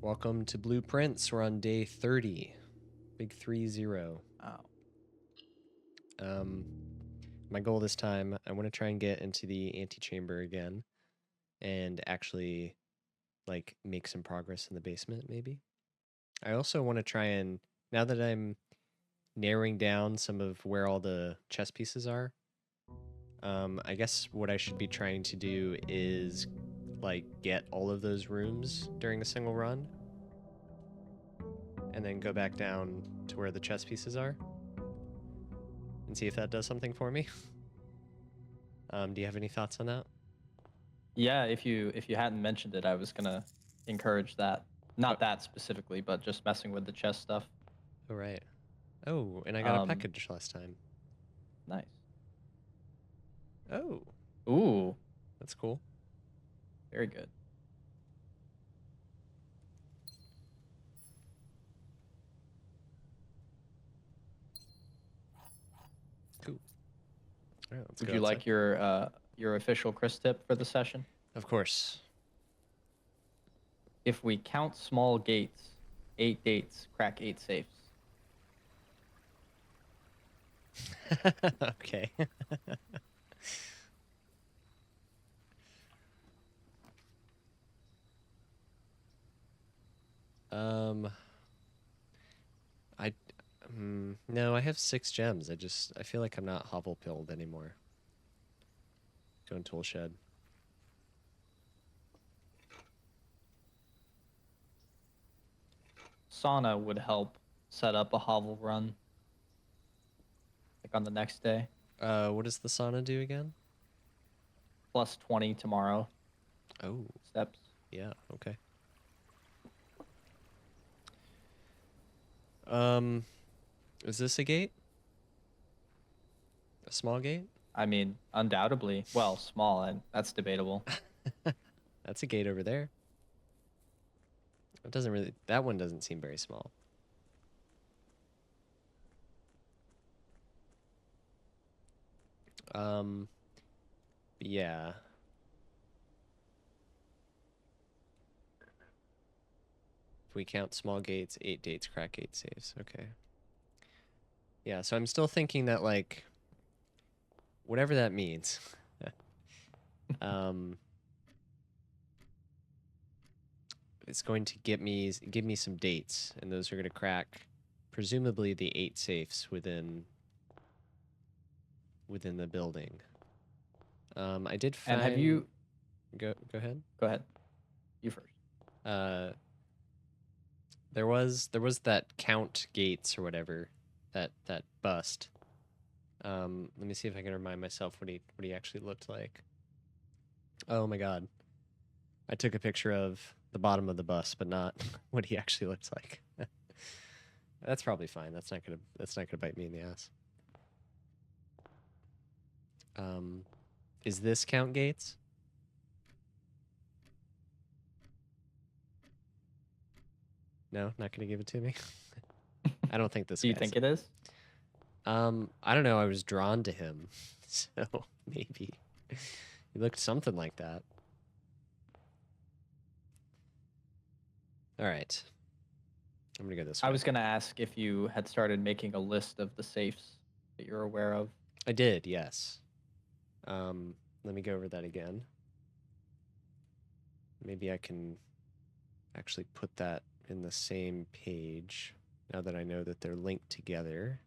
Welcome to Blueprints. We're on day 30. Big 30. Oh. My goal this time, I want to try and get into the antechamber again and actually like make some progress in the basement maybe. I also want to try and, now that I'm narrowing down some of where all the chess pieces are, I guess what I should be trying to do is like get all of those rooms during a single run and then go back down to where the chess pieces are and see if that does something for me. Do you have any thoughts on that? Yeah, if you hadn't mentioned it, I was gonna encourage that. Not that specifically, but just messing with the chess stuff. Oh, right. Oh, and I got a package last time. Nice. Oh, Ooh, that's cool. very good. Cool. All right, let's Would go you outside. like your official Chris tip for the session? Of course. If we count small gates, 8 dates, crack 8 safes. Okay. um, I, no, I have 6 gems. I feel like I'm not hovel pilled anymore. Going tool shed. Sauna would help set up a hovel run, like on the next day. What does the sauna do again? Plus 20 tomorrow. Oh, Steps. yeah, okay. Um, is this a gate? A small gate? I mean, undoubtedly. Well, small, and that's debatable. That's a gate over there. It doesn't really, that one doesn't seem very small. Yeah. If we count small gates, 8 dates, crack 8 saves. Okay. Yeah, so I'm still thinking that, like, whatever that means. um, it's going to give me some dates, and those are going to crack, presumably, the 8 safes within the building. I did And have find. you... Go ahead. Go ahead. You first. Uh, there was that count gates or whatever, that bust. Let me see if I can remind myself what he actually looked like. Oh my god. I took a picture of the bottom of the bus, but not what he actually looks like. That's probably fine. That's not gonna bite me in the ass. Um, is this count gates? No, not gonna give it to me. I don't think this Do you guy's think it. it is? I don't know. I was drawn to him, so maybe he looked something like that. All right, I'm gonna go this way. I was going to ask if you had started making a list of the safes that you're aware of. I did, yes. Let me go over that again. Maybe I can actually put that in the same page now that I know that they're linked together.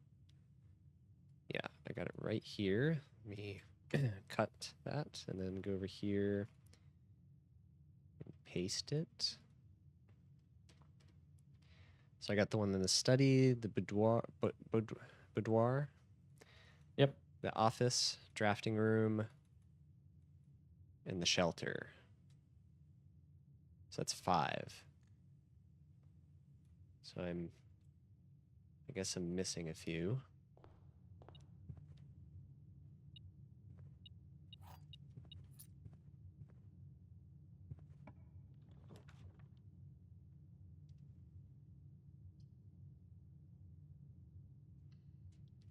Yeah, I got it right here. Let me cut that and then go over here and paste it. So I got the one in the study, the boudoir, Yep. the office, drafting room, and the shelter. So that's 5. So I guess I'm missing a few.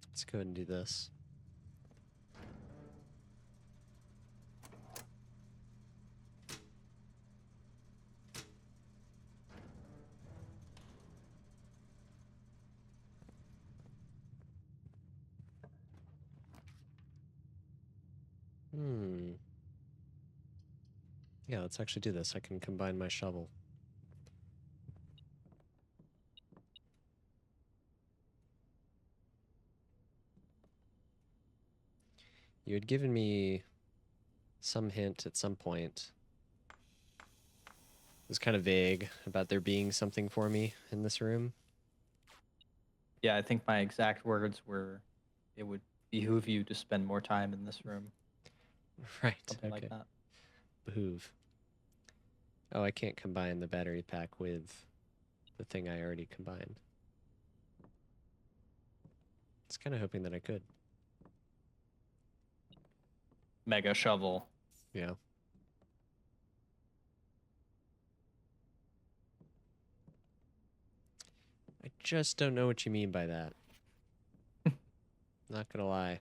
Let's go ahead and do this. Yeah, let's actually do this. I can combine my shovel. You had given me some hint at some point. It was kind of vague about there being something for me in this room. Yeah, I think my exact words were, it would behoove you to spend more time in this room. Right. Something Okay. like that. Behoove. Oh, I can't combine the battery pack with the thing I already combined. I was kind of hoping that I could. Mega shovel. Yeah. I just don't know what you mean by that. Not gonna lie.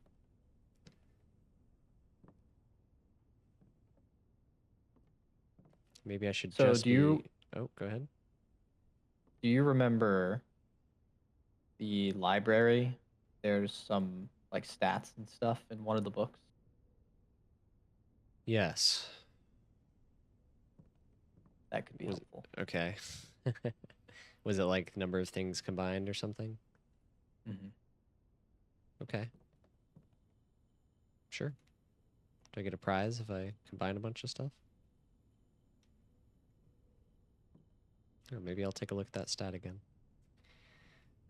Maybe I should So just be... Oh, go ahead. do you remember the library? There's some like stats and stuff in one of the books. Yes. That could be Was helpful. okay. Was it like number of things combined or something? Mm-hmm. Okay. Sure. Do I get a prize if I combine a bunch of stuff? Or maybe I'll take a look at that stat again.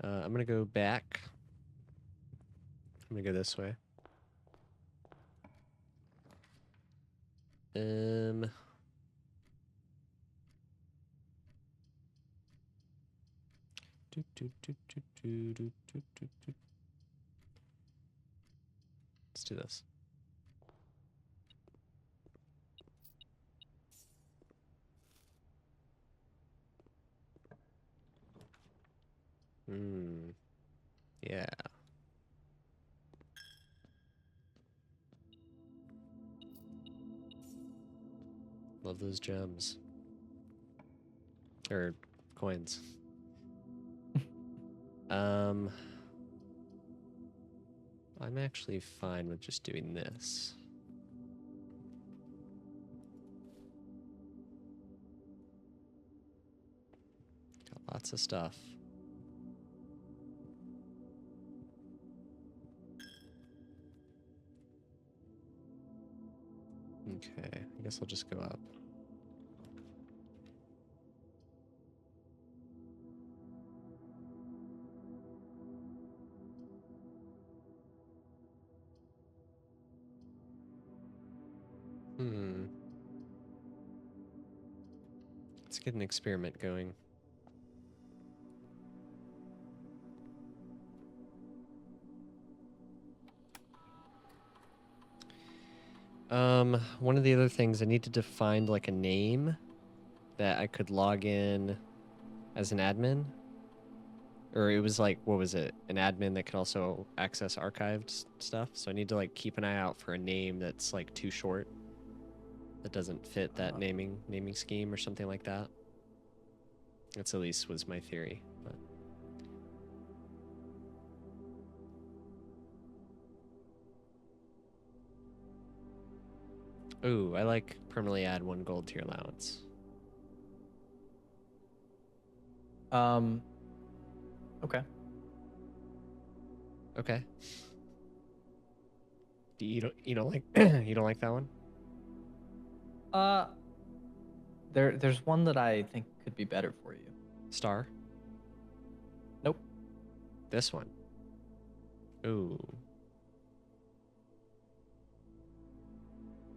I'm gonna go back. I'm gonna go this way. Um. Let's do this. Hmm. Yeah. Love those gems. Or coins. I'm actually fine with just doing this. Got lots of stuff. Okay, I guess I'll just go up. Let's get an experiment going. One of the other things, I needed to find like a name that I could log in as an admin. Or it was like, what was it? An admin that could also access archived stuff. So I need to like keep an eye out for a name that's like too short. That doesn't fit that naming scheme or something like that. That's at least was my theory. But ooh, I like permanently add 1 gold to your allowance. Okay. Okay. You don't like you don't like that one? There's one that I think could be better for you. Star? Nope. This one. Ooh.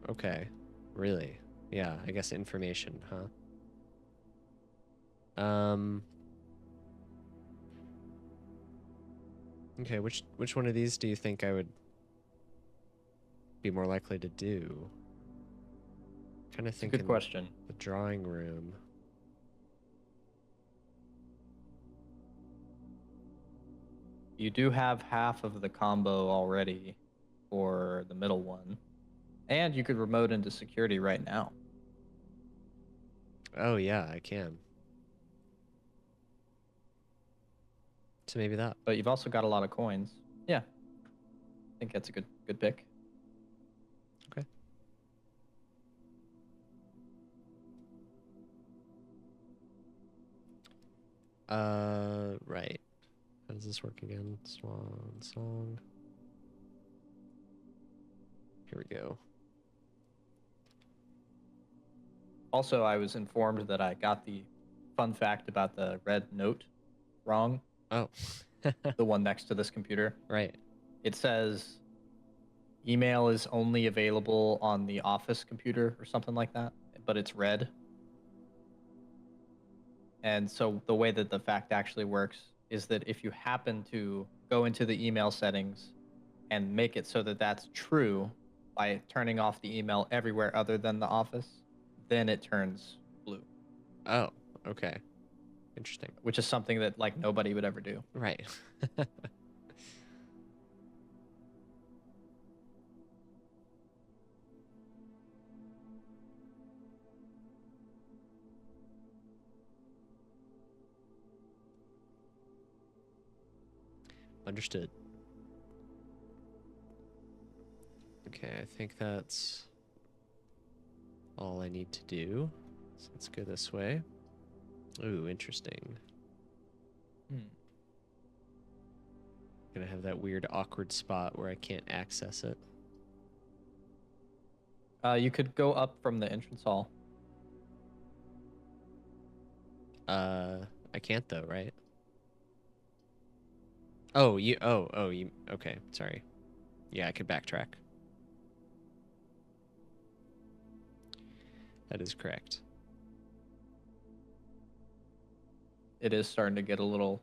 Okay. Really? Yeah, I guess information, huh? Okay, which one of these do you think I would be more likely to do? Kind of It's a good thinking question. the drawing room. You do have half of the combo already for the middle one. And you could remote into security right now. Oh yeah, I can. So maybe that. But you've also got a lot of coins. Yeah. I think that's a good pick. Okay. Right. How does this work again? Swan song. Here we go. Also, I was informed that I got the fun fact about the red note wrong. Oh. The one next to this computer. Right. It says email is only available on the office computer or something like that, but it's red. And so the way that the fact actually works is that if you happen to go into the email settings and make it so that that's true by turning off the email everywhere other than the office, then it turns blue. Oh, okay. Interesting. Which is something that like nobody would ever do. Right. Understood. Okay, I think that's all I need to do. So let's go this way. Ooh, interesting. Gonna have that weird awkward spot where I can't access it. You could go up from the entrance hall. I can't though, right? You okay, sorry. Yeah, I could backtrack. That is correct. It is starting to get a little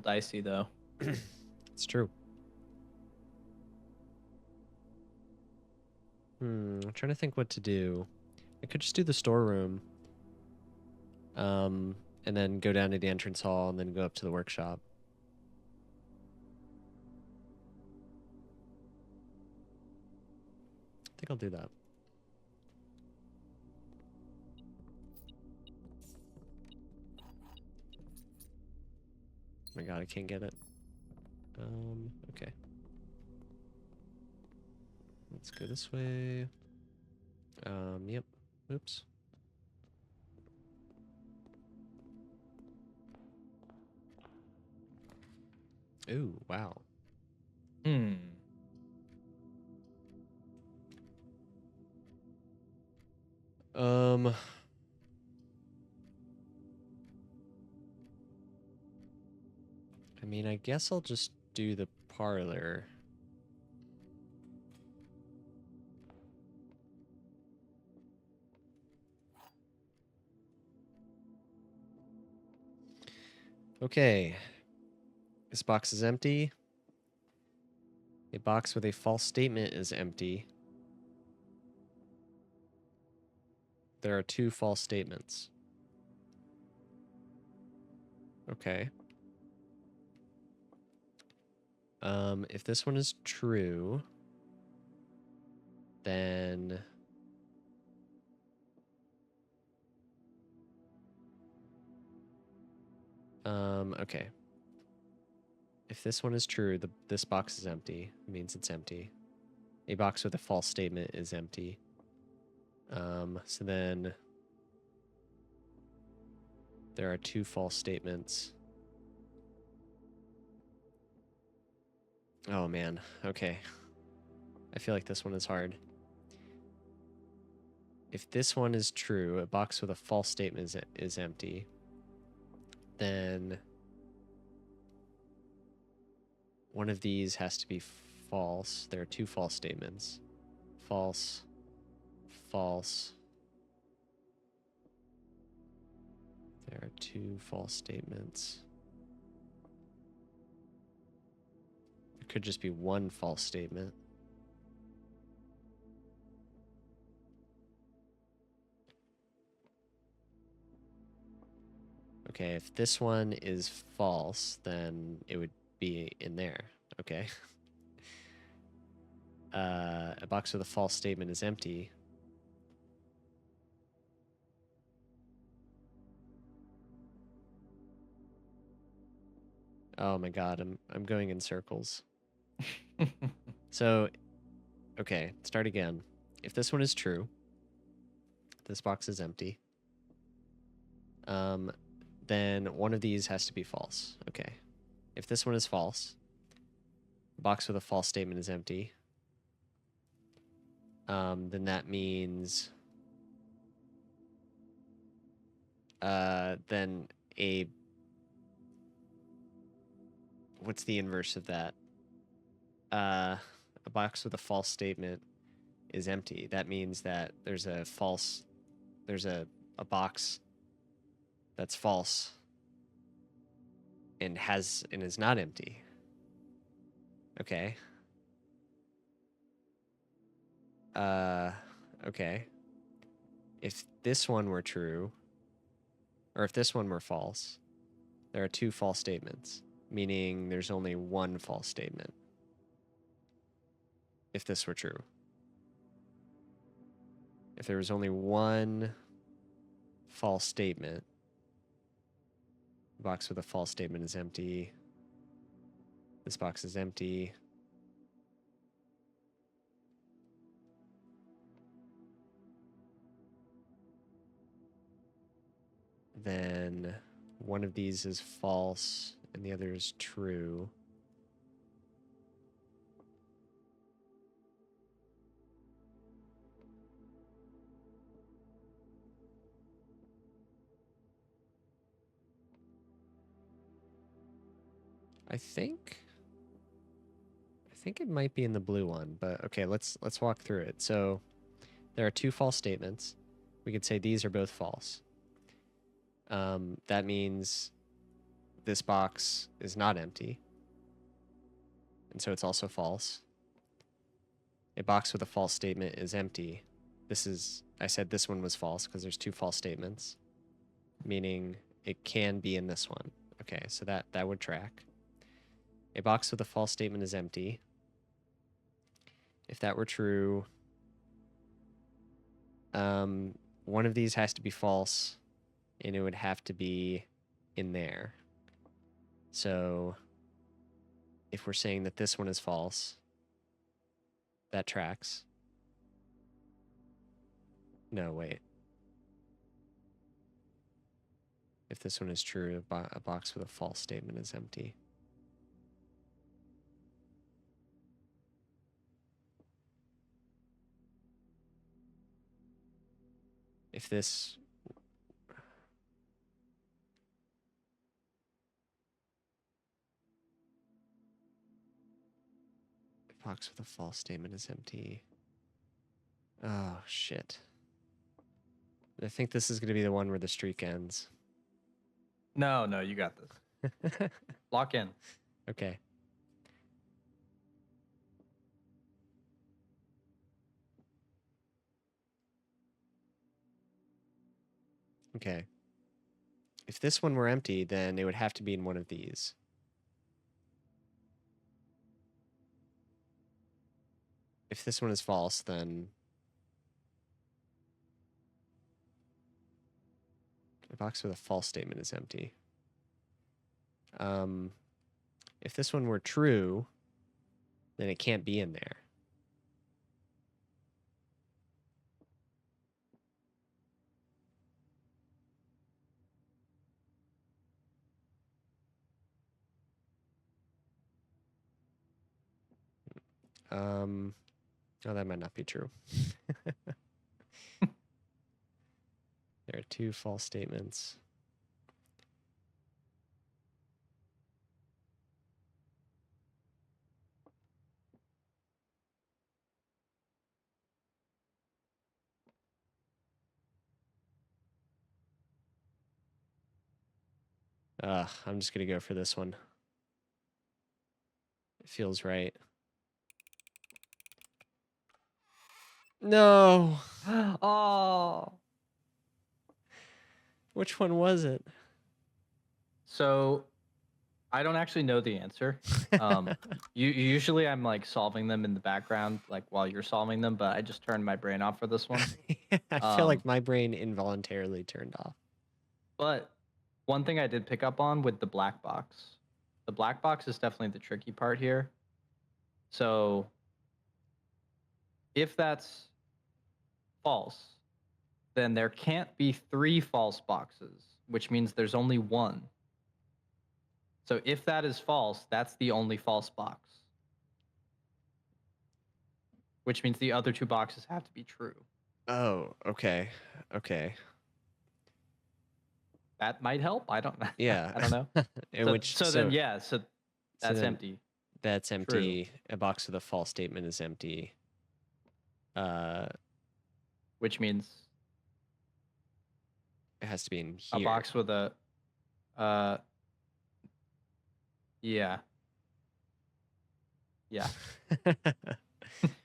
dicey though. It's true. I'm trying to think what to do. I could just do the storeroom. And then go down to the entrance hall and then go up to the workshop. I think I'll do that. Oh my god, I can't get it. Okay. Let's go this way. Yep. Oops. Ooh, wow. I mean, I guess I'll just do the parlor. Okay. This box is empty. A box with a false statement is empty. There are 2 false statements. Okay. If this one is true, then okay. If this one is true, this box is empty. It means it's empty. A box with a false statement is empty. So then there are 2 false statements. Oh man, okay. I feel like this one is hard. If this one is true, a box with a false statement is empty, then one of these has to be false. There are 2 false statements. False, false. There are 2 false statements. It could just be 1 false statement. Okay, if this one is false, then it would be in there. Okay. A box with a false statement is empty. Oh my god, I'm going in circles. So, okay, start again. If this one is true, this box is empty. then one of these has to be false. Okay. If this one is false, the box with a false statement is empty. Then that means then what's the inverse of that? A box with a false statement is empty. That means that there's a box that's false and is not empty. Okay. Okay. If this one were true, or if this one were false, there are two false statements, meaning there's only one false statement. If this were true. If there was only one false statement, the box with a false statement is empty. This box is empty. Then one of these is false and the other is true. I think it might be in the blue one, but okay, let's walk through it. So there are two false statements. We could say these are both false. That means this box is not empty. And so it's also false. A box with a false statement is empty. I said this one was false because there's two false statements, meaning it can be in this one. Okay, so that would track. A box with a false statement is empty. If that were true, one of these has to be false, and it would have to be in there. So if we're saying that this one is false, that tracks. No, wait. If this one is true, a box with a false statement is empty. If this... box with a false statement is empty. Oh, shit. I think this is going to be the one where the streak ends. No, you got this. Lock in. Okay. Okay. If this one were empty, then it would have to be in one of these. If this one is false, then a box with a false statement is empty. If this one were true, then it can't be in there. Oh, that might not be true. There are two false statements. I'm just going to go for this one. It feels right. No. Oh. Which one was it? So I don't actually know the answer. Usually I'm like solving them in the background, like while you're solving them, but I just turned my brain off for this one. I feel like my brain involuntarily turned off. But one thing I did pick up on with the black box, the black box is definitely the tricky part here. So if that's false, then there can't be three false boxes, which means there's only one. So if that is false, that's the only false box, which means the other two boxes have to be true. Oh, okay. Okay. That might help. I don't. Yeah. I don't know. In So, which so then, yeah. So that's then empty. that's True. empty. A box with a false statement is empty. Which means it has to be in a here. box with a, yeah. Yeah.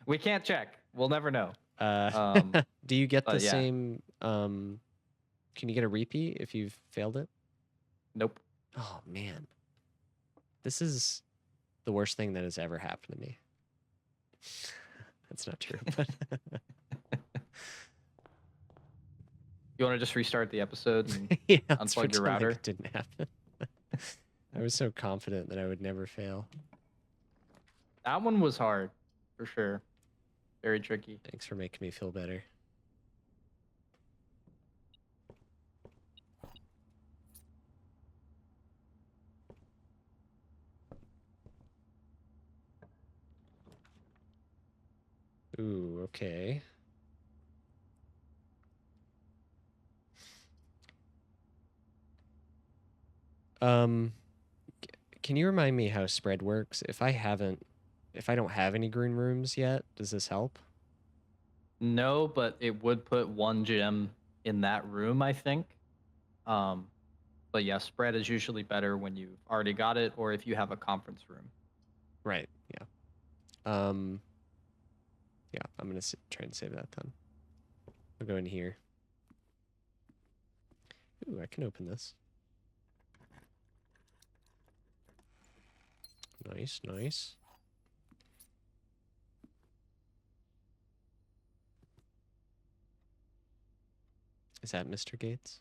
We can't check. We'll never know. Do you get the yeah. same? Can you get a repeat if you've failed it? Nope. Oh man, this is the worst thing that has ever happened to me. That's not true. But You want to just restart the episode and yeah, unplug your router? It didn't happen. I was so confident that I would never fail. That one was hard, for sure. Very tricky. Thanks for making me feel better. Ooh, okay. Can you remind me how spread works? If I don't have any green rooms yet, does this help? No, but it would put one gem in that room, I think. But yeah, spread is usually better when you've already got it, or if you have a conference room. Right. Yeah. Yeah, I'm gonna try and save that then. I'll go in here. Ooh, I can open this. Nice, nice. Is that Mr. Gates?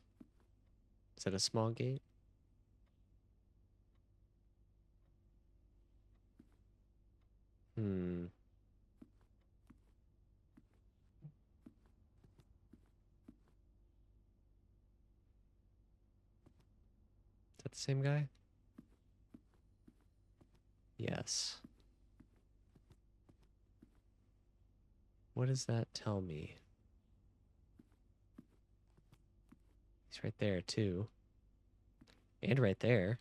Is that a small gate? Hmm. Is that the same guy? Yes. What does that tell me? He's right there, too. And right there.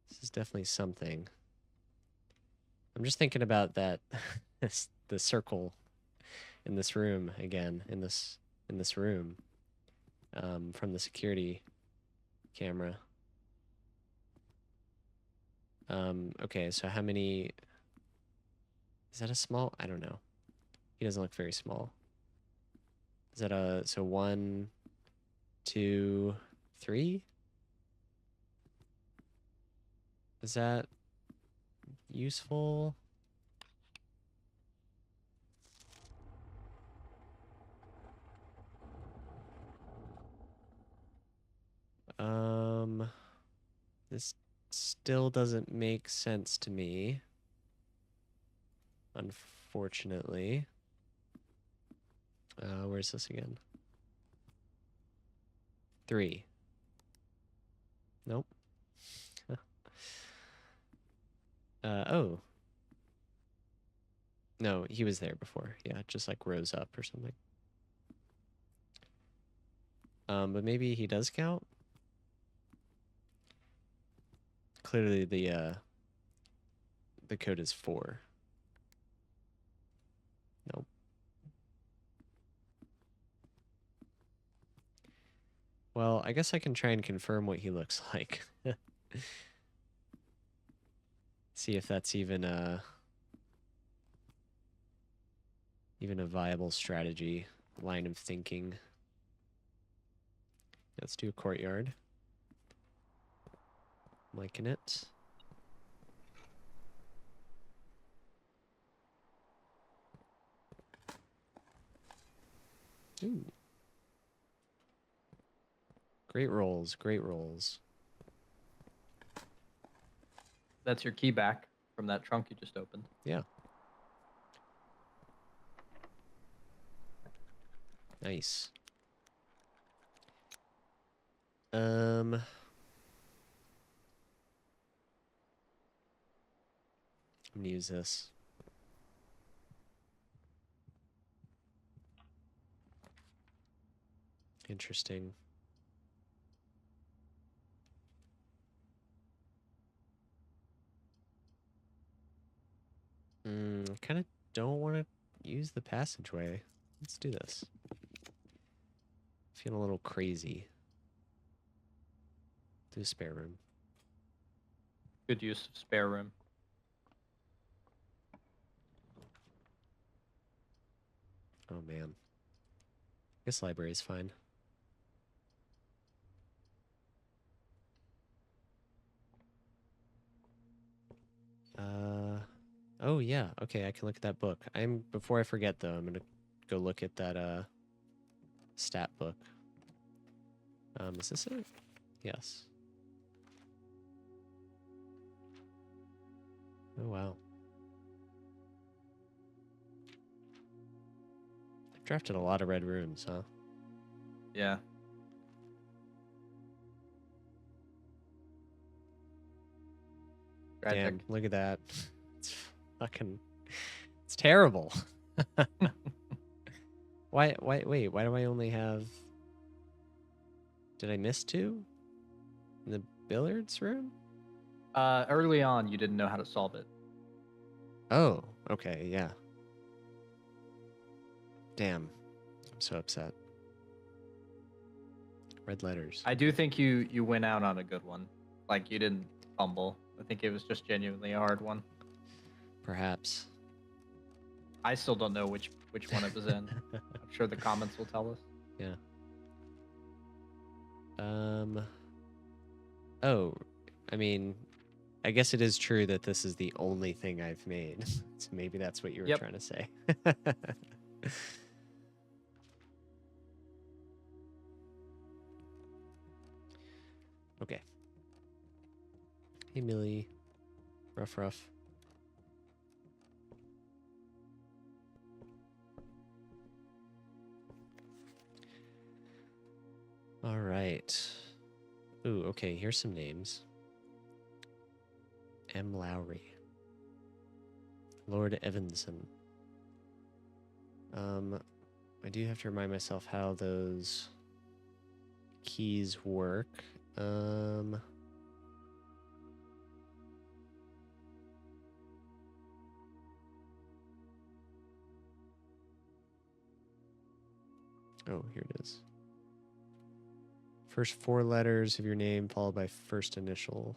This is definitely something. I'm just thinking about that, the circle in this room again, in this room, from the security camera. Okay, so how many? Is that a small? I don't know. He doesn't look very small. Is that so 1, 2, 3? Is that useful? This still doesn't make sense to me, unfortunately. Where's this again? 3. Nope. Oh. No, he was there before. Yeah, just like rose up or something. But maybe he does count? Clearly the code is 4. Nope. Well, I guess I can try and confirm what he looks like. See if that's even a viable strategy, line of thinking. Let's do a courtyard. Liking it. Ooh. Great rolls, great rolls. That's your key back from that trunk you just opened. Yeah. Nice. I'm gonna use this. Interesting. I kind of don't want to use the passageway. Let's do this. Feeling a little crazy. Do a spare room. Good use of spare room. Oh man. I guess library is fine. Oh yeah. Okay, I can look at that book. Before I forget though, I'm gonna go look at that stat book. Is this it? Yes. Oh wow. I've drafted a lot of red runes, huh? Yeah. Tragic. Damn, look at that. It's fucking it's terrible. Wait, why do I only have Did I miss 2? In the billiards room? Early on, you didn't know how to solve it. Oh, okay, yeah. Damn. I'm so upset. Red letters. I do think you went out on a good one. Like, you didn't fumble. I think it was just genuinely a hard one. Perhaps. I still don't know which one it was in. I'm sure the comments will tell us. Yeah. Oh, I mean, I guess it is true that this is the only thing I've made. So maybe that's what you were trying to say. Okay. Hey, Millie. Rough. All right. Ooh, okay, here's some names. M. Lowry. Lord Evanson. I do have to remind myself how those keys work. Oh, here it is. First 4 letters of your name followed by first initial.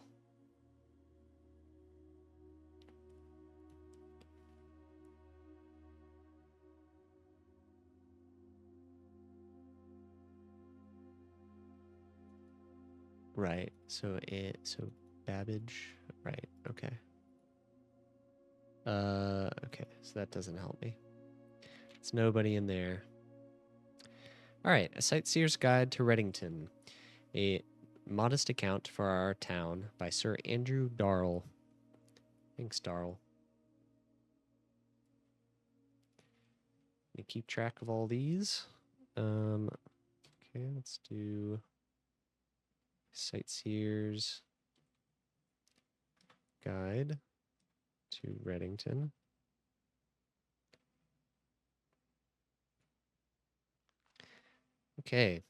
Right. So Babbage. Right. Okay. Okay. So that doesn't help me. It's nobody in there. All right. A Sightseer's Guide to Reddington. A modest account for our town by Sir Andrew Darrell. Thanks, Darrell. Let me keep track of all these. Okay, let's do Sightseer's Guide to Reddington. Okay.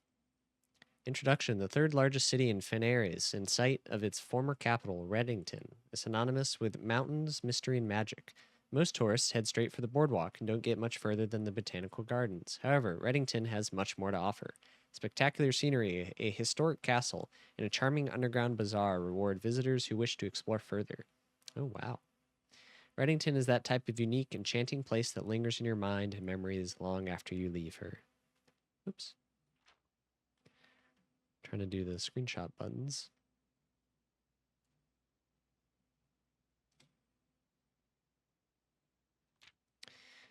Introduction. The third largest city in Fenaris, in sight of its former capital, Reddington, is synonymous with mountains, mystery, and magic. Most tourists head straight for the boardwalk and don't get much further than the botanical gardens. However, Reddington has much more to offer. Spectacular scenery, a historic castle, and a charming underground bazaar reward visitors who wish to explore further. Oh, wow. Reddington is that type of unique, enchanting place that lingers in your mind and memories long after you leave her. Oops. Trying to do the screenshot buttons.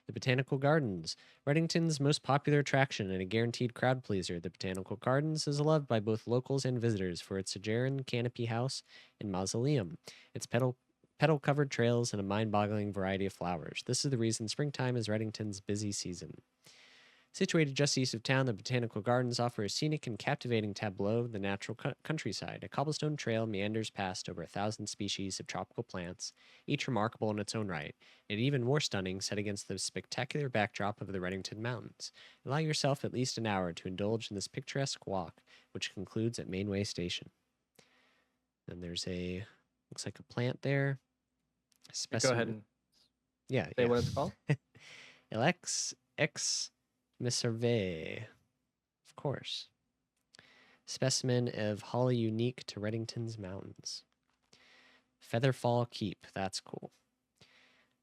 The Botanical Gardens, Reddington's most popular attraction and a guaranteed crowd pleaser. The Botanical Gardens is loved by both locals and visitors for its Sajaran canopy house and mausoleum, its petal-covered trails, and a mind-boggling variety of flowers. This is the reason springtime is Reddington's busy season. Situated just east of town, the Botanical Gardens offer a scenic and captivating tableau of the natural countryside. A cobblestone trail meanders past over 1,000 species of tropical plants, each remarkable in its own right, and even more stunning set against the spectacular backdrop of the Reddington Mountains. Allow yourself at least an hour to indulge in this picturesque walk, which concludes at Mainway Station. Then there's a, looks like a plant there. Go ahead and say what it's called. Elex X Misserve. Of course. Specimen of holly unique to Reddington's mountains. Featherfall Keep. That's cool.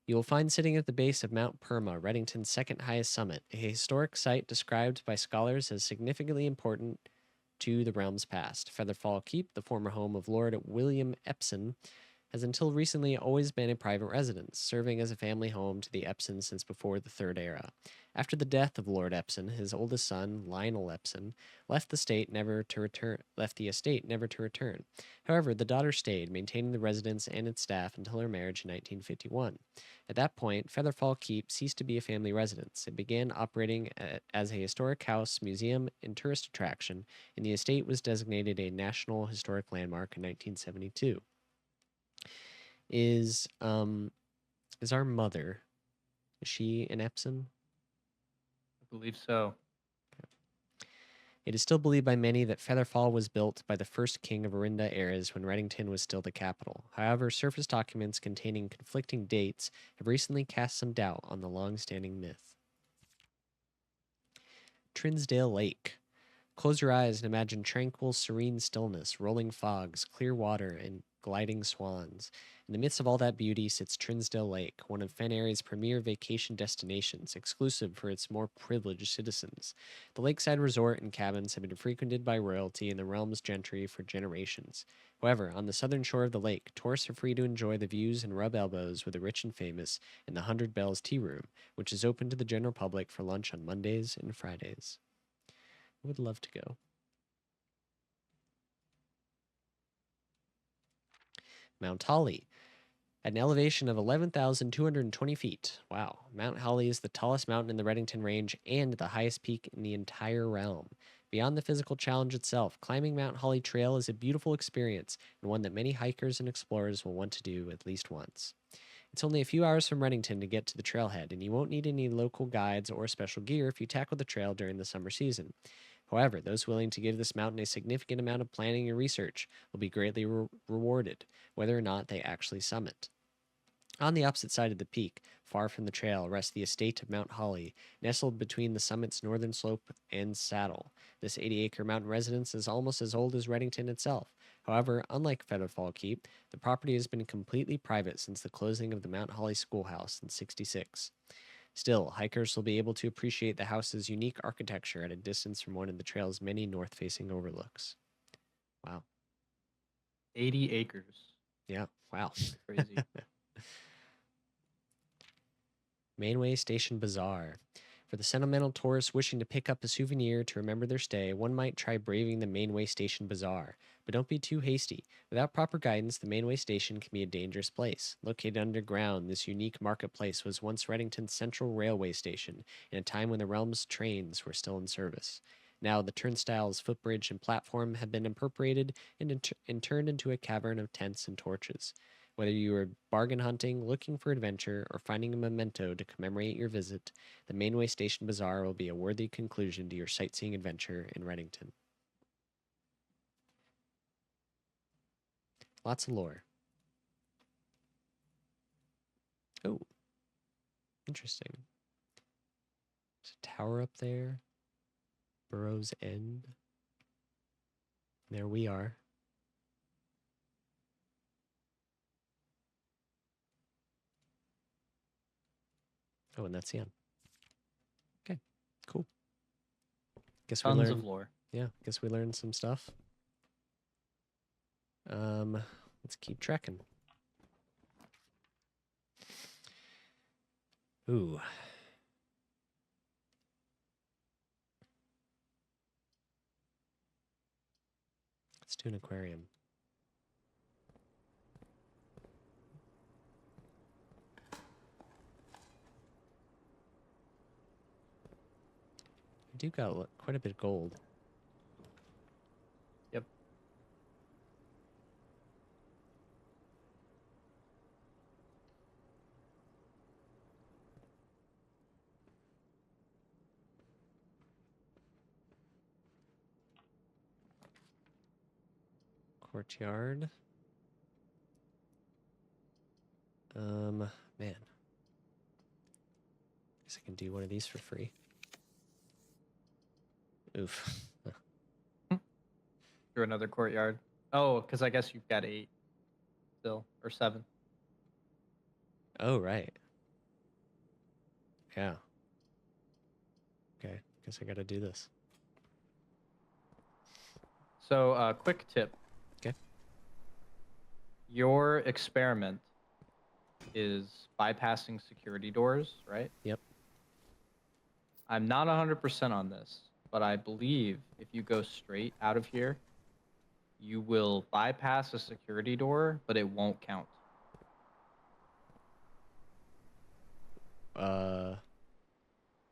You will find sitting at the base of Mount Perma, Reddington's second highest summit, a historic site described by scholars as significantly important to the realm's past. Featherfall Keep, the former home of Lord William Epson, has until recently always been a private residence, serving as a family home to the Epsons since before the Third Era. After the death of Lord Epson, his oldest son, Lionel Epson, left the estate never to return. However, the daughter stayed, maintaining the residence and its staff until her marriage in 1951. At that point, Featherfall Keep ceased to be a family residence. It began operating as a historic house, museum, and tourist attraction, and the estate was designated a National Historic Landmark in 1972. Is our mother, is she an Epson? I believe so. It is still believed by many that Featherfall was built by the first king of Orinda eras when Reddington was still the capital. However, surface documents containing conflicting dates have recently cast some doubt on the long-standing myth. Trinsdale Lake. Close your eyes and imagine tranquil, serene stillness, rolling fogs, clear water, and gliding swans. In the midst of all that beauty sits Trinsdale Lake, one of Fenary's premier vacation destinations, exclusive for its more privileged citizens. The lakeside resort and cabins have been frequented by royalty and the realm's gentry for generations. However, on the southern shore of the lake, tourists are free to enjoy the views and rub elbows with the rich and famous in the 100 Bells Tea Room, which is open to the general public for lunch on Mondays and Fridays. I would love to go. Mount Holly. At an elevation of 11,220 feet. Wow. Mount Holly is the tallest mountain in the Reddington Range and the highest peak in the entire realm. Beyond the physical challenge itself, climbing Mount Holly Trail is a beautiful experience and one that many hikers and explorers will want to do at least once. It's only a few hours from Reddington to get to the trailhead, and you won't need any local guides or special gear if you tackle the trail during the summer season. However, those willing to give this mountain a significant amount of planning and research will be greatly rewarded, whether or not they actually summit. On the opposite side of the peak, far from the trail, rests the estate of Mount Holly, nestled between the summit's northern slope and saddle. This 80-acre mountain residence is almost as old as Reddington itself. However, unlike Featherfall Keep, the property has been completely private since the closing of the Mount Holly Schoolhouse in '66. Still, hikers will be able to appreciate the house's unique architecture at a distance from one of the trail's many north-facing overlooks. Wow. 80 acres. Yeah, wow. Crazy. Mainway Station Bazaar. For the sentimental tourists wishing to pick up a souvenir to remember their stay, one might try braving the Mainway Station Bazaar. But don't be too hasty. Without proper guidance, the Mainway Station can be a dangerous place. Located underground, this unique marketplace was once Reddington's central railway station, in a time when the realm's trains were still in service. Now, the turnstiles, footbridge, and platform have been incorporated and turned into a cavern of tents and torches. Whether you are bargain hunting, looking for adventure, or finding a memento to commemorate your visit, the Mainway Station Bazaar will be a worthy conclusion to your sightseeing adventure in Reddington. Lots of lore. Oh, interesting. There's a tower up there. Burrow's End. There we are. Oh, and that's the end. Okay, cool. Guess we Tons learned of lore. Yeah, guess we learned some stuff. Let's keep trekking. Ooh. Let's do an aquarium. I do got quite a bit of gold. Yep. Courtyard. Man. Guess I can do one of these for free. Oof. Through another courtyard. Oh, because I guess you've got 8 still, or 7. Oh, right. Yeah. Okay. Guess I gotta do this. So, quick tip. Okay. Your experiment is bypassing security doors, right? Yep. I'm not 100% on this, but I believe if you go straight out of here, you will bypass a security door, but it won't count.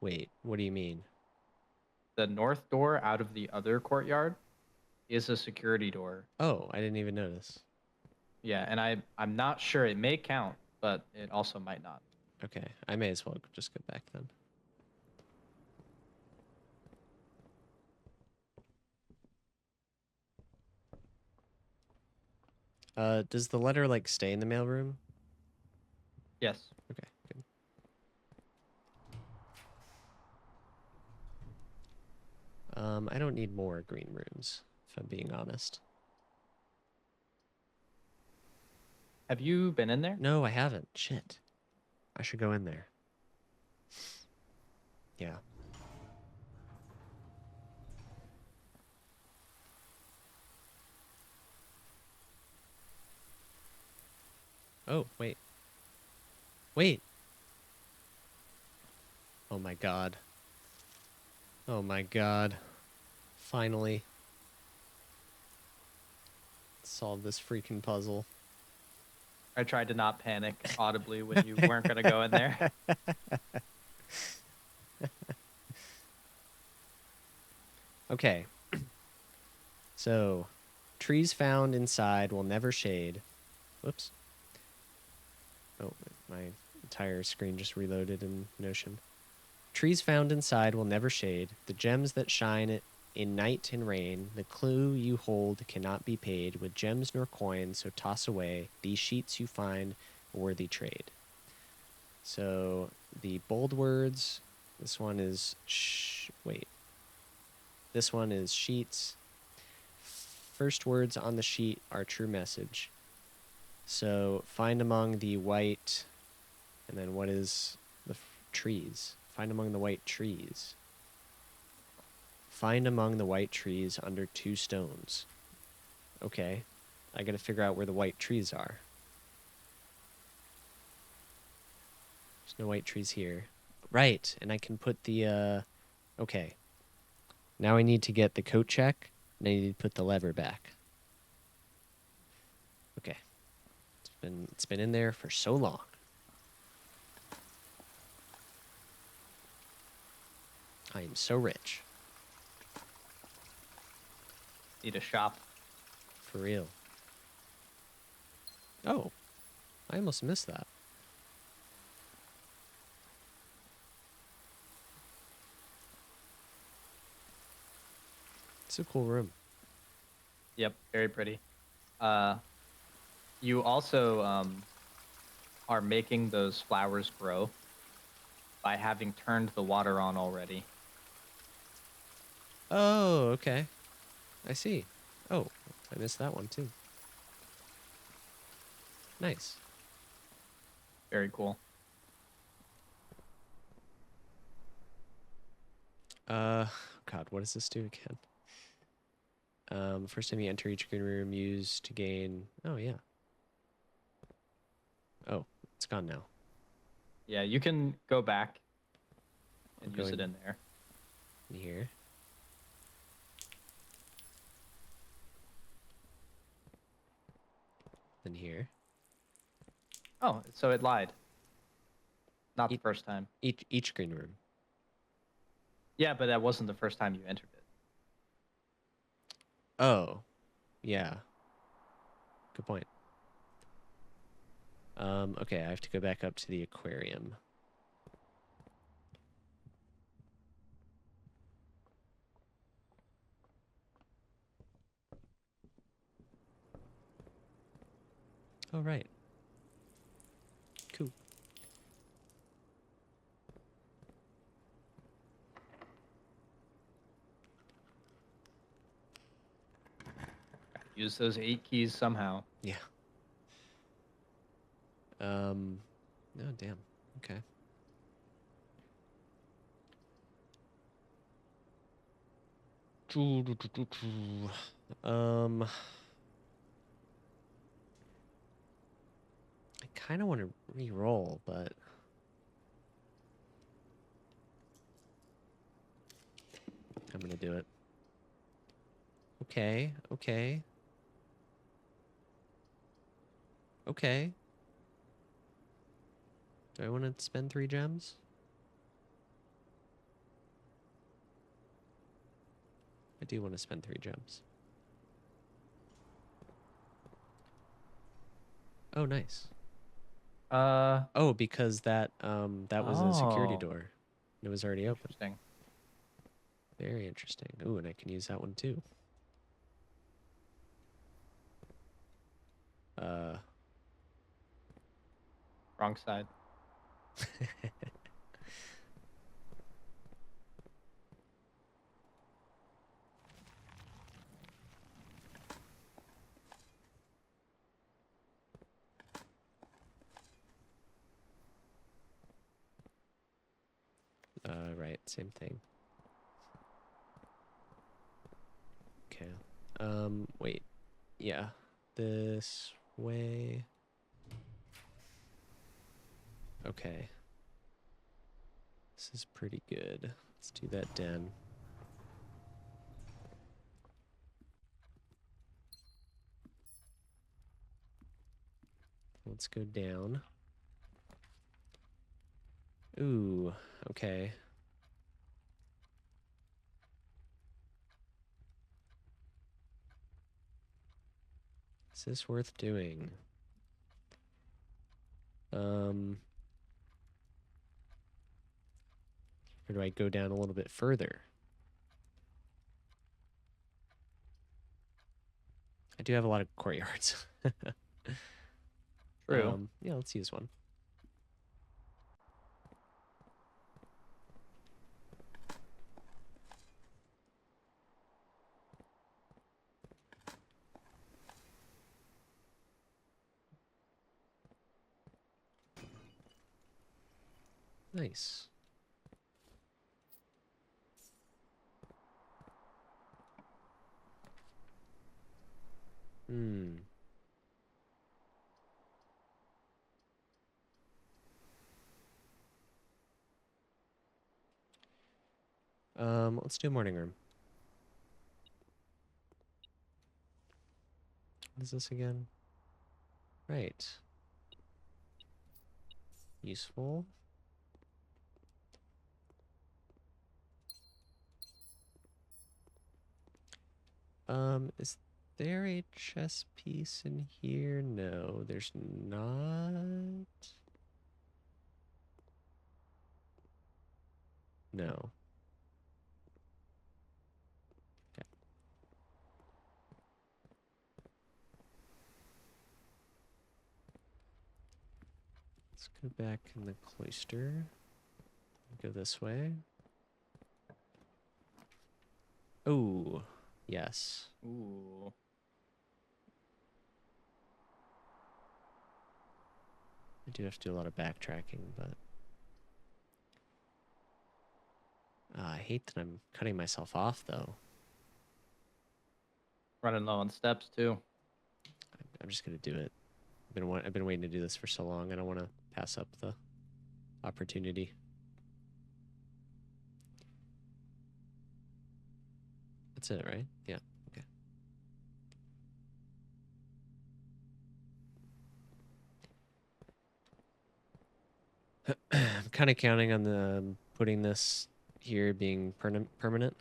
Wait, what do you mean? The north door out of the other courtyard is a security door. Oh, I didn't even notice. Yeah, and I'm not sure. It may count, but it also might not. Okay, I may as well just go back then. Does the letter like stay in the mailroom? Yes. Okay, good. I don't need more green rooms, if I'm being honest. Have you been in there? No, I haven't. Shit. I should go in there. Yeah. Oh, wait. Wait. Oh my god. Oh my god. Finally. Solve this freaking puzzle. I tried to not panic audibly when you weren't going to go in there. Okay. So, trees found inside will never shade. Whoops. Oh, my entire screen just reloaded in Notion. Trees found inside will never shade. The gems that shine in night and rain, the clue you hold cannot be paid with gems nor coins, so toss away these sheets you find a worthy trade. So the bold words, this one is this one is sheets. First words on the sheet are true message. So find among the white, and then what is the trees? Find among the white trees. Find among the white trees under 2 stones. Okay, I gotta figure out where the white trees are. There's no white trees here. Right, and I can put the, okay. Now I need to get the coat check, and I need to put the lever back. Okay. It's been in there for so long. I am so rich. Need a shop. For real. Oh, I almost missed that. It's a cool room. Yep, very pretty. You also are making those flowers grow by having turned the water on already. Oh, okay. I see. Oh, I missed that one too. Nice. Very cool. God, what does this do again? First time you enter each green room, use to gain. Oh yeah. Oh, it's gone now. Yeah, you can go back and I'm use it going in there. in here. Then here. Oh, so it lied. Not the first time. Each green room. Yeah, but that wasn't the first time you entered it. Oh, yeah. Good point. Okay, I have to go back up to the aquarium. Oh, right. Cool. Use those 8 keys somehow. Yeah. Oh, damn. Okay. Um, I kind of want to re-roll, but I'm gonna do it. Okay, okay. Okay. Do I want to spend 3 gems? I do want to spend 3 gems. Oh, nice. Oh, because that was a security Oh, door. It was already open. interesting. Very interesting. Ooh, and I can use that one too. Uh, Wrong side. right, same thing. Okay. Wait. Yeah. This way. Okay. This is pretty good. Let's do that den. Let's go down. Ooh, okay. Is this worth doing? Or do I go down a little bit further? I do have a lot of courtyards. True. Yeah, let's use one. Nice. Hmm. Let's do morning room. What is this again? Right. Useful. Is there a chess piece in here? No, there's not. No. Okay. Let's go back in the cloister. Go this way. Oh, yes. Ooh. I do have to do a lot of backtracking, but I hate that I'm cutting myself off, though. Running low on steps too. I'm just gonna do it. I've been waiting to do this for so long. I don't want to pass up the opportunity. That's it, right? Yeah. Okay. I'm kind of counting on the putting this here being permanent.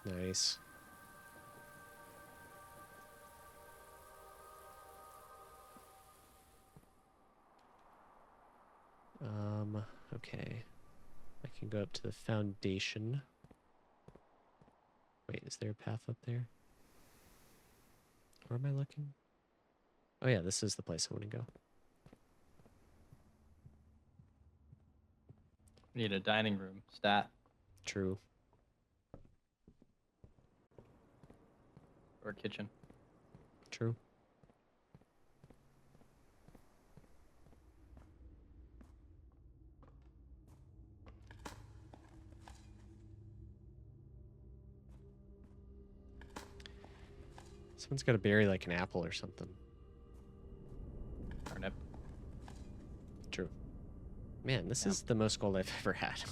Nice. Okay. I can go up to the foundation. Wait, is there a path up there? Where am I looking? Oh yeah, this is the place I want to go. We need a dining room stat True. or kitchen. True. Someone's got to bury like an apple or something. Turnip. True. Man, this Yeah. is the most gold I've ever had.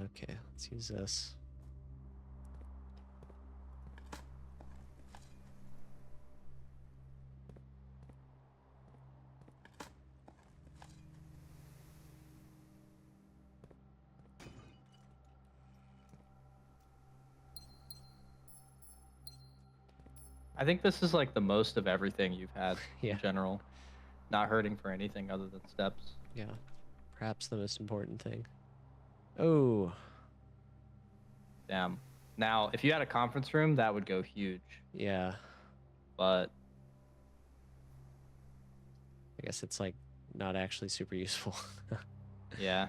Okay, let's use this. I think this is like the most of everything you've had Yeah. in general. Not hurting for anything other than steps. Yeah, perhaps the most important thing. Oh, Damn. Now, if you had a conference room, that would go huge. yeah. But I guess it's like not actually super useful. yeah.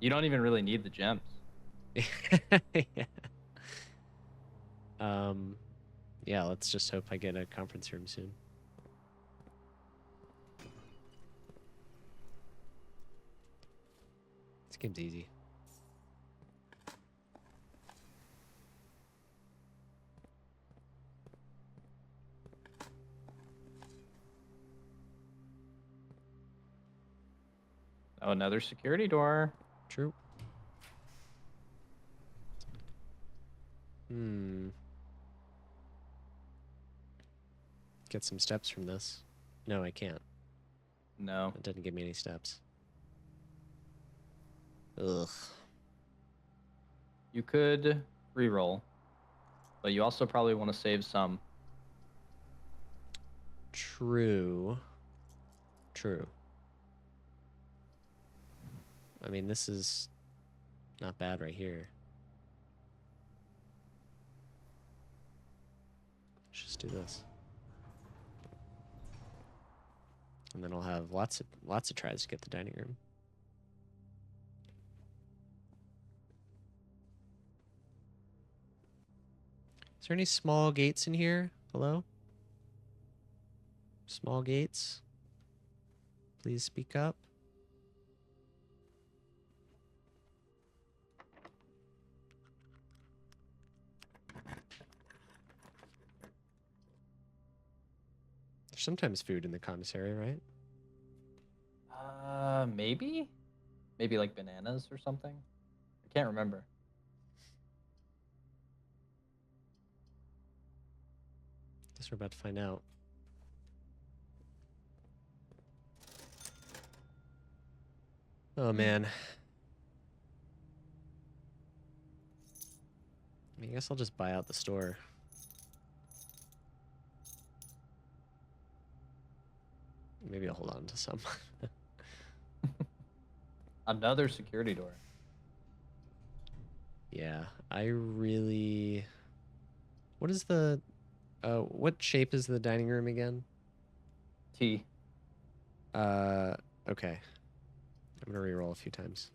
You don't even really need the gems. Yeah. Yeah, let's just hope I get a conference room soon. This game's easy. Oh, another security door. True. Hmm. Get some steps from this. No, I can't. No. It didn't give me any steps. Ugh. You could re-roll, but you also probably want to save some. True. True. I mean, this is not bad right here. Let's just do this. And then I'll have lots of tries to get the dining room. Is there any small gates in here? Hello? Small gates? Please speak up. There's sometimes food in the commissary, right? Maybe? Maybe like bananas or something? I can't remember. Guess we're about to find out. Oh, man. I mean, I guess I'll just buy out the store. Maybe I'll hold on to some. Another security door. Yeah, I really... What is the... what shape is the dining room again? T. Okay. I'm gonna reroll a few times.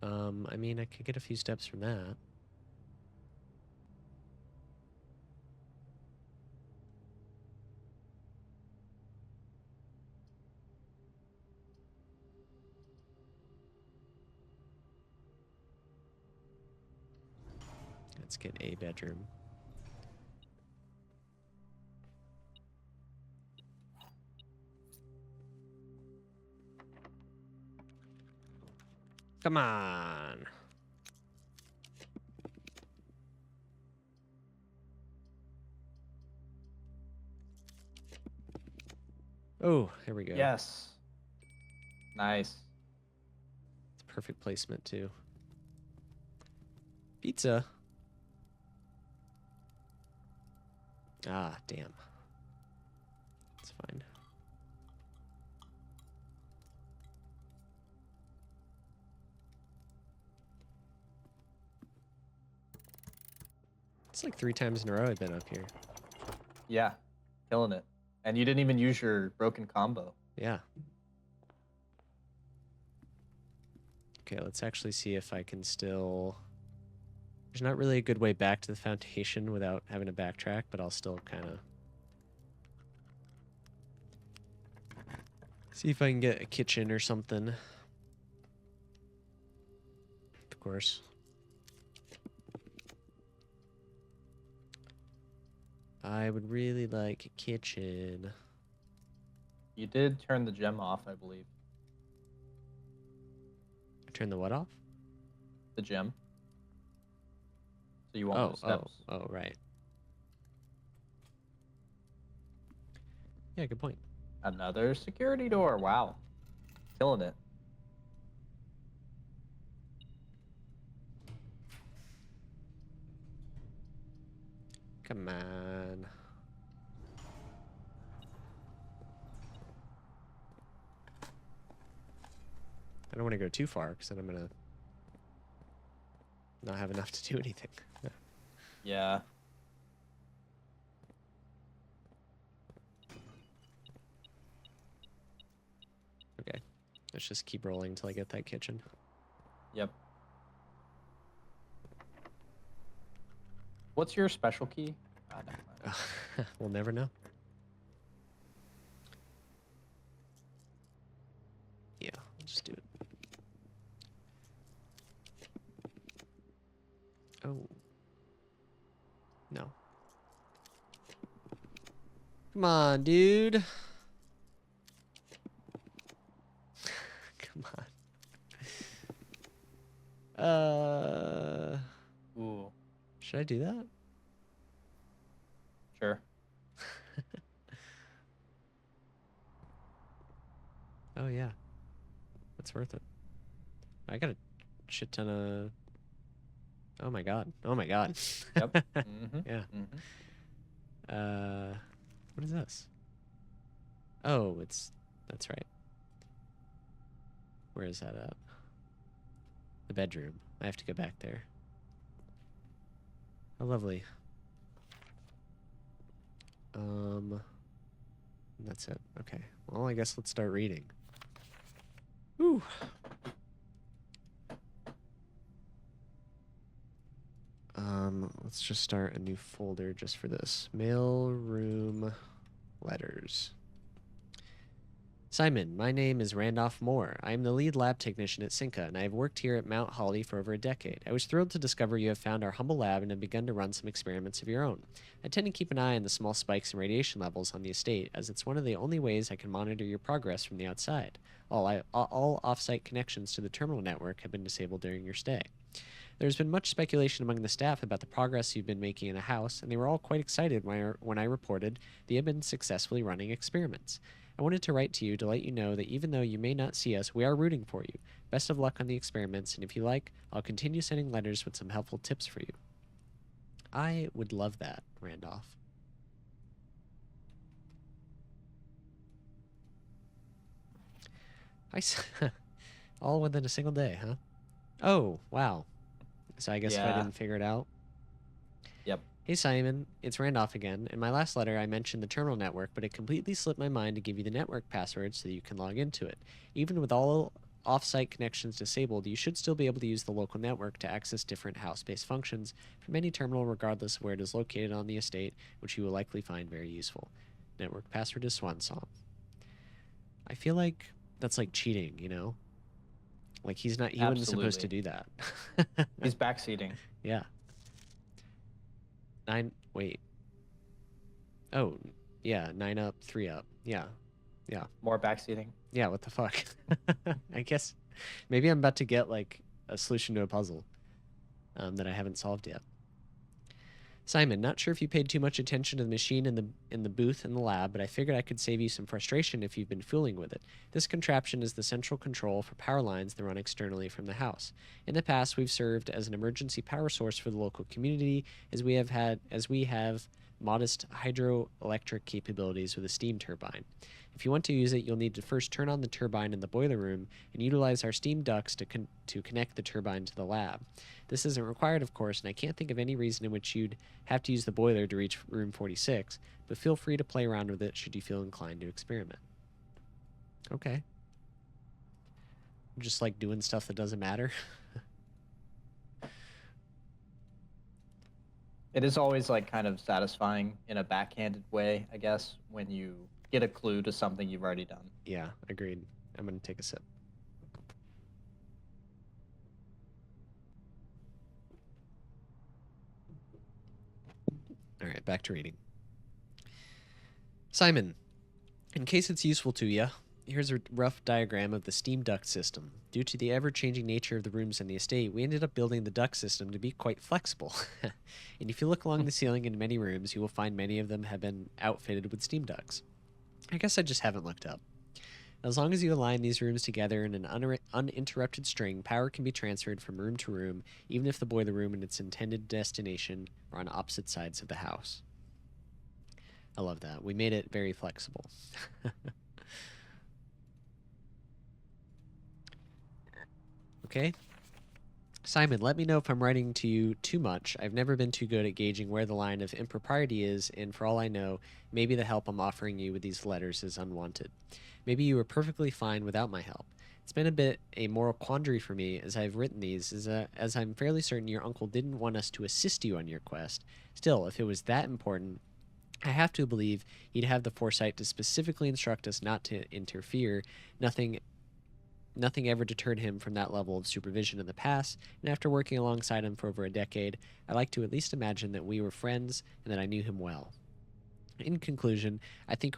I mean, I could get a few steps from that. Let's get a bedroom. Come on. Oh, here we go. Yes. Nice. It's perfect placement too. Pizza. Ah, damn. It's fine. It's like 3 times in a row I've been up here. Yeah, killing it. And you didn't even use your broken combo. Yeah. Okay, let's actually see if I can still... There's not really a good way back to the foundation without having to backtrack, but I'll still kind of... see if I can get a kitchen or something. Of course. I would really like a kitchen. You did turn the gem off, I believe. Turn the what off? The gem. So you won't lose steps. Oh, right. Yeah, good point. Another security door. Wow. Killing it. Come on. I don't want to go too far because then I'm going to not have enough to do anything. Yeah. Okay. Let's just keep rolling until I get that kitchen. Yep. What's your special key? Ah, never mind. We'll never know. Yeah, I'll just do it. Oh. No. Come on, dude. Come on. Ooh. Should I do that? Sure. Oh, yeah. That's worth it. I got a shit ton of... Oh, my God. Oh, my God. Yep. Mm-hmm. Yeah. Mm-hmm. What is this? Oh, that's right. Where is that at? The bedroom. I have to go back there. How lovely. That's it. Okay. Well, I guess let's start reading. Whew. Let's just start a new folder just for this. Mail room letters. Simon, my name is Randolph Moore. I am the lead lab technician at Cinca, and I have worked here at Mount Holly for over a decade. I was thrilled to discover you have found our humble lab and have begun to run some experiments of your own. I tend to keep an eye on the small spikes in radiation levels on the estate, as it's one of the only ways I can monitor your progress from the outside. All off-site connections to the terminal network have been disabled during your stay. There's been much speculation among the staff about the progress you've been making in the house, and they were all quite excited when I reported that you have been successfully running experiments. I wanted to write to you to let you know that even though you may not see us, we are rooting for you. Best of luck on the experiments, and if you like, I'll continue sending letters with some helpful tips for you. I would love that, Randolph. All within a single day, huh? Oh, wow. So I guess if I didn't figure it out. Yep. Hey, Simon, it's Randolph again. In my last letter, I mentioned the terminal network, but it completely slipped my mind to give you the network password so that you can log into it. Even with all off-site connections disabled, you should still be able to use the local network to access different house-based functions from any terminal regardless of where it is located on the estate, which you will likely find very useful. Network password is Swansong. I feel like that's like cheating, you know? Like he wasn't supposed to do that. He's backseating. Yeah. 9, wait. Oh, yeah, 9 up, 3 up. Yeah. Yeah. More backseating. Yeah, what the fuck? I guess maybe I'm about to get like a solution to a puzzle that I haven't solved yet. Simon, not sure if you paid too much attention to the machine in the booth in the lab, but I figured I could save you some frustration if you've been fooling with it. This contraption is the central control for power lines that run externally from the house. In the past, we've served as an emergency power source for the local community, as we have modest hydroelectric capabilities with a steam turbine. If you want to use it, you'll need to first turn on the turbine in the boiler room and utilize our steam ducts to connect the turbine to the lab. This isn't required, of course, and I can't think of any reason in which you'd have to use the boiler to reach room 46, but feel free to play around with it should you feel inclined to experiment. Okay. Just like doing stuff that doesn't matter. It is always like kind of satisfying in a backhanded way, I guess, when you get a clue to something you've already done. Yeah, agreed. I'm going to take a sip. All right, back to reading. Simon, in case it's useful to you, here's a rough diagram of the steam duct system. Due to the ever-changing nature of the rooms in the estate, we ended up building the duct system to be quite flexible. And if you look along the ceiling in many rooms, you will find many of them have been outfitted with steam ducts. I guess I just haven't looked up. As long as you align these rooms together in an uninterrupted string, power can be transferred from room to room, even if the boiler room and its intended destination are on opposite sides of the house. I love that. We made it very flexible. Okay. Simon, let me know if I'm writing to you too much. I've never been too good at gauging where the line of impropriety is, and for all I know, maybe the help I'm offering you with these letters is unwanted. Maybe you were perfectly fine without my help. It's been a bit a moral quandary for me as I've written these, as I'm fairly certain your uncle didn't want us to assist you on your quest. Still, if it was that important, I have to believe he'd have the foresight to specifically instruct us not to interfere. Nothing ever deterred him from that level of supervision in the past, and after working alongside him for over a decade, I like to at least imagine that we were friends and that I knew him well. In conclusion, I think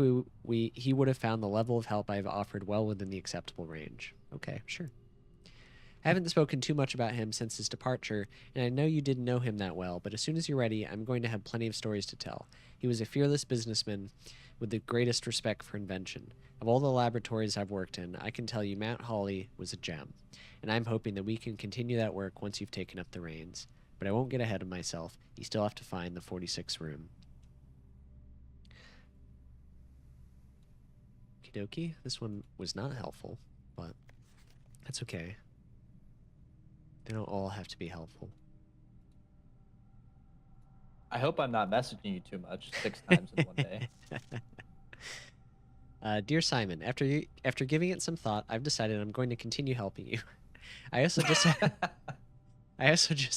he would have found the level of help I have offered well within the acceptable range. Okay, sure. I haven't spoken too much about him since his departure, and I know you didn't know him that well, but as soon as you're ready, I'm going to have plenty of stories to tell. He was a fearless businessman with the greatest respect for invention. Of all the laboratories I've worked in, I can tell you Mount Holly was a gem, and I'm hoping that we can continue that work once you've taken up the reins. But I won't get ahead of myself. You still have to find the 46th room. Okie dokie. This one was not helpful, but that's okay. They don't all have to be helpful. I hope I'm not messaging you too much 6 times in one day. Dear Simon, after giving it some thought, I've decided I'm going to continue helping you. I also just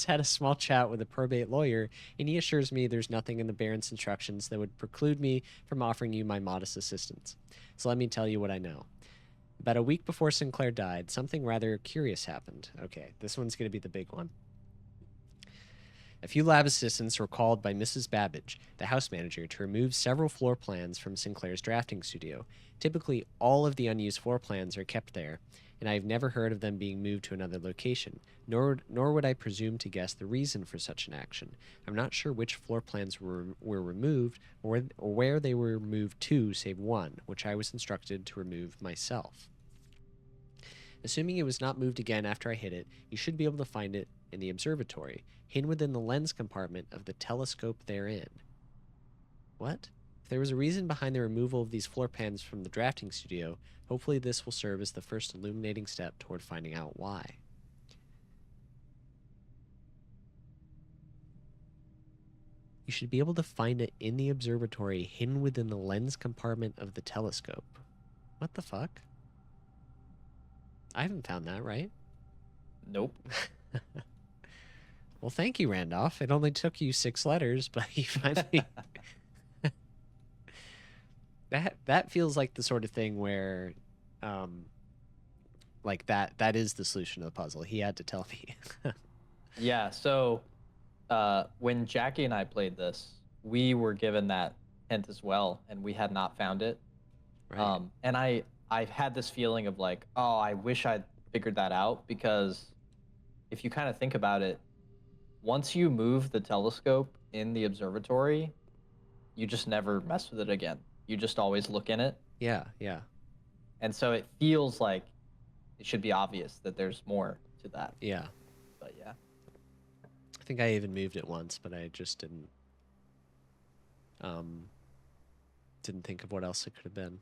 had a small chat with a probate lawyer, and he assures me there's nothing in the Baron's instructions that would preclude me from offering you my modest assistance. So let me tell you what I know. About a week before Sinclair died, something rather curious happened. Okay, this one's going to be the big one. A few lab assistants were called by Mrs. Babbage, the house manager, to remove several floor plans from Sinclair's drafting studio. Typically, all of the unused floor plans are kept there, and I have never heard of them being moved to another location, nor would I presume to guess the reason for such an action. I'm not sure which floor plans were removed or where they were moved to, save one, which I was instructed to remove myself. Assuming it was not moved again after I hit it, you should be able to find it in the observatory, hidden within the lens compartment of the telescope therein. What? If there was a reason behind the removal of these floor plans from the drafting studio, hopefully this will serve as the first illuminating step toward finding out why. You should be able to find it in the observatory, hidden within the lens compartment of the telescope. What the fuck? I haven't found that, right? Nope. Well, thank you, Randolph. It only took you 6 letters, but you finally... that feels like the sort of thing where, like that is the solution to the puzzle. He had to tell me. Yeah, so When Jackie and I played this, we were given that hint as well, and we had not found it. Right. And I've had this feeling of like, oh, I wish I'd figured that out because if you kind of think about it, once you move the telescope in the observatory, you just never mess with it again. You just always look in it. Yeah, yeah, And so it feels like it should be obvious that there's more to that. yeah. But yeah. I think I even moved it once, but I just um didn't think of what else it could have been.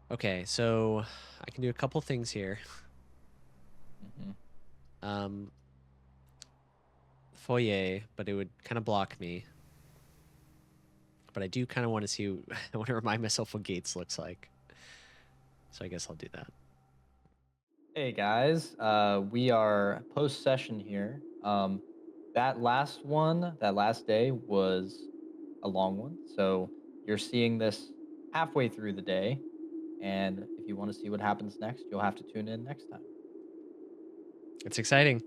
Okay, so I can do a couple things here. Hmm. Um, foyer, but it would kind of block me. But I do kind of want to see. I want to remind myself what Gates looks like. So I guess I'll do that. Hey guys, we are post session here. That last one, that last day was a long one. So you're seeing this halfway through the day. And if you want to see what happens next, you'll have to tune in next time. It's exciting.